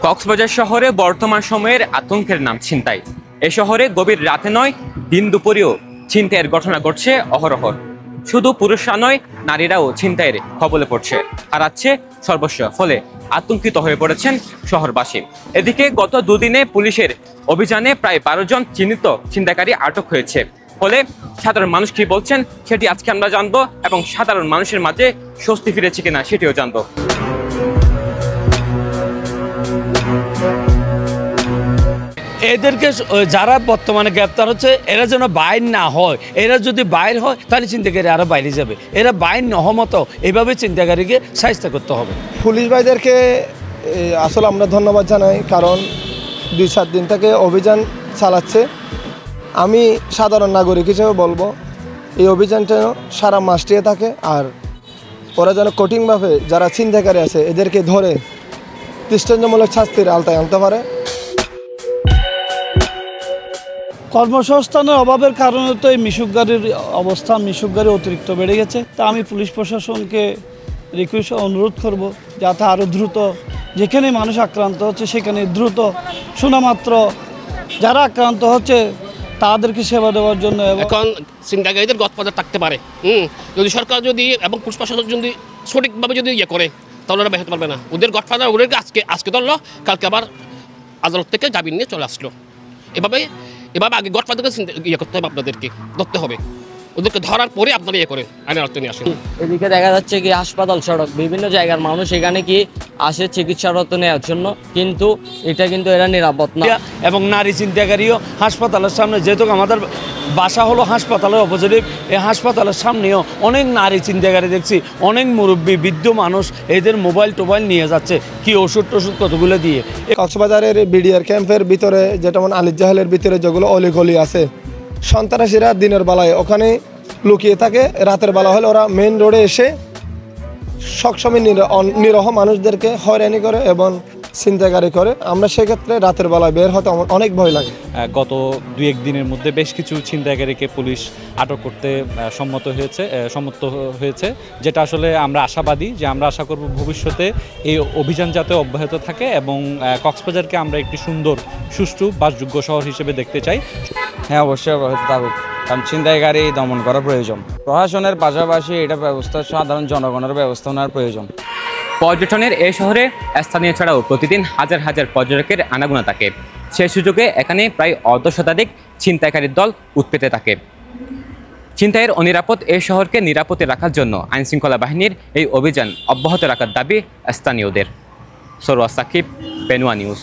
কক্সবাজার শহরে বর্তমান সময়ের আতঙ্কের নাম ছিনতাই। এ শহরে গভীর রাতে নয়, দিন দুপুরেও ছিনতাইয়ের ঘটনা ঘটছে অহরহ। শুধু পুরুষরা নয়, নারীরাও ছিনতাইয়ের কবলে পড়ছে, হারাচ্ছে সর্বস্ব। ফলে আতঙ্কিত হয়ে পড়েছেন শহরবাসী। এদিকে গত দুদিনে পুলিশের অভিযানে প্রায় 12 জন চিহ্নিত ছিনতাইকারী আটক হয়েছে। ফলে সাধারণ মানুষ কি বলছেন সেটি আজকে আমরা জানবো, এবং সাধারণ মানুষের মাঝে স্বস্তি ফিরেছে কিনা সেটিও জানবো। এদেরকে যারা বর্তমানে গ্রেপ্তার হচ্ছে, এরা যেন বাইর না হয়। এরা যদি বাইর হয় তাহলে চিন্তাকারী আরও বাইরে যাবে। এরা বাইর নহমতো এভাবে চিন্তাকারীকে শায়েস্তা করতে হবে। পুলিশ ভাইদেরকে আসলে আমরা ধন্যবাদ জানাই, কারণ 2-4 দিন থেকে অভিযান চালাচ্ছে। আমি সাধারণ নাগরিক হিসেবে বলবো এই অভিযানটা সারা মাসটিয়ে থাকে, আর ওরা যেন কঠিনভাবে যারা ছিনতাইকারী আছে এদেরকে ধরে দৃষ্টান্তমূলক শাস্তির আওতায় আনতে পারে। কর্মসংস্থানের অভাবের কারণে তো এই মিশুক গাড়ির অবস্থা, মিশুক গাড়ি অতিরিক্ত বেড়ে গেছে। তা আমি পুলিশ প্রশাসনকে রিকোয়েস্ট অনুরোধ করব যাতে আরও দ্রুত, যেখানে মানুষ আক্রান্ত হচ্ছে সেখানে দ্রুত শোনামাত্র যারা আক্রান্ত হচ্ছে তাদেরকে সেবা দেওয়ার জন্য। এখন ছিনতাইকারীদের গদফাদার থাকতে পারে, যদি সরকার যদি এবং পুলিশ প্রশাসন যদি সঠিকভাবে যদি করে তাহলে ওরা বের হতে পারবে না। ওদের গদফাদার ওদেরকে আজকে ধরলো, কালকে আবার আদালত থেকে জামিন নিয়ে চলে আসলো। এভাবে আগে গডফাদারকে করতে হবে, আপনাদেরকে ধরতে হবে। ওদেরকে ধরার পরে আপনারা করেন আইনের আওতায় নিয়ে আসেন। এদিকে দেখা যাচ্ছে কি হাসপাতাল, সড়ক, বিভিন্ন জায়গার মানুষ এখানে কি আসে চিকিৎসারত নেওয়ার জন্য, কিন্তু এটা কিন্তু এরা নিরাপদ না। এবং নারী চিন্তাকারীও হাসপাতালের সামনে, যেহেতু আমাদের বাসা হলো হাসপাতালের অপোজিটে, এই হাসপাতালের সামনেও অনেক নারী চিন্তাকারী দেখছি, অনেক মুরব্বী বৃদ্ধ মানুষ এদের মোবাইল টোবাইল নিয়ে যাচ্ছে, কি ওষুধ টষুধ কতগুলো দিয়ে। কক্সবাজারের বিডিআর ক্যাম্পের ভিতরে, যেমন আলিজাহালের ভিতরে যেগুলো অলিগলি আছে, সন্ত্রাসীরা দিনের বেলায় ওখানে লুকিয়ে থাকে, রাতের বেলা হলে ওরা মেইন রোডে এসে সবসময় নিরহ মানুষদেরকে হয়রানি করে এবং ছিনতাইকারী করে। আমরা সেক্ষেত্রে রাতের বেলায় বের হতে অনেক ভয় লাগে। গত 2-1 দিনের মধ্যে বেশ কিছু ছিনতাইকারীকে পুলিশ আটক করতে সম্মত হয়েছে, যেটা আসলে আমরা আশাবাদী যে আমরা আশা করব ভবিষ্যতে এই অভিযান যাতে অব্যাহত থাকে এবং কক্সবাজারকে আমরা একটি সুন্দর, সুষ্ঠু, বাসযোগ্য শহর হিসেবে দেখতে চাই। হ্যাঁ, অবশ্যই অব্যাহত থাকুক, কারণ ছিনতাইকারী দমন করা প্রয়োজন। প্রশাসনের পাশাপাশি এটা ব্যবস্থা সাধারণ জনগণের ব্যবস্থা নেওয়ার প্রয়োজন। পর্যটনের এই শহরে স্থানীয় ছাড়াও প্রতিদিন হাজার হাজার পর্যটকের আনাগোনা থাকে। সেই সুযোগে এখানে প্রায় অর্ধশতাধিক ছিনতাইকারীর দল উৎপেতে থাকে। ছিনতাইয়ের অনিরাপদ এই শহরকে নিরাপদে রাখার জন্য আইনশৃঙ্খলা বাহিনীর এই অভিযান অব্যাহত রাখার দাবি স্থানীয়দের। সরোয়ার সাকিব, পেনুয়া নিউজ।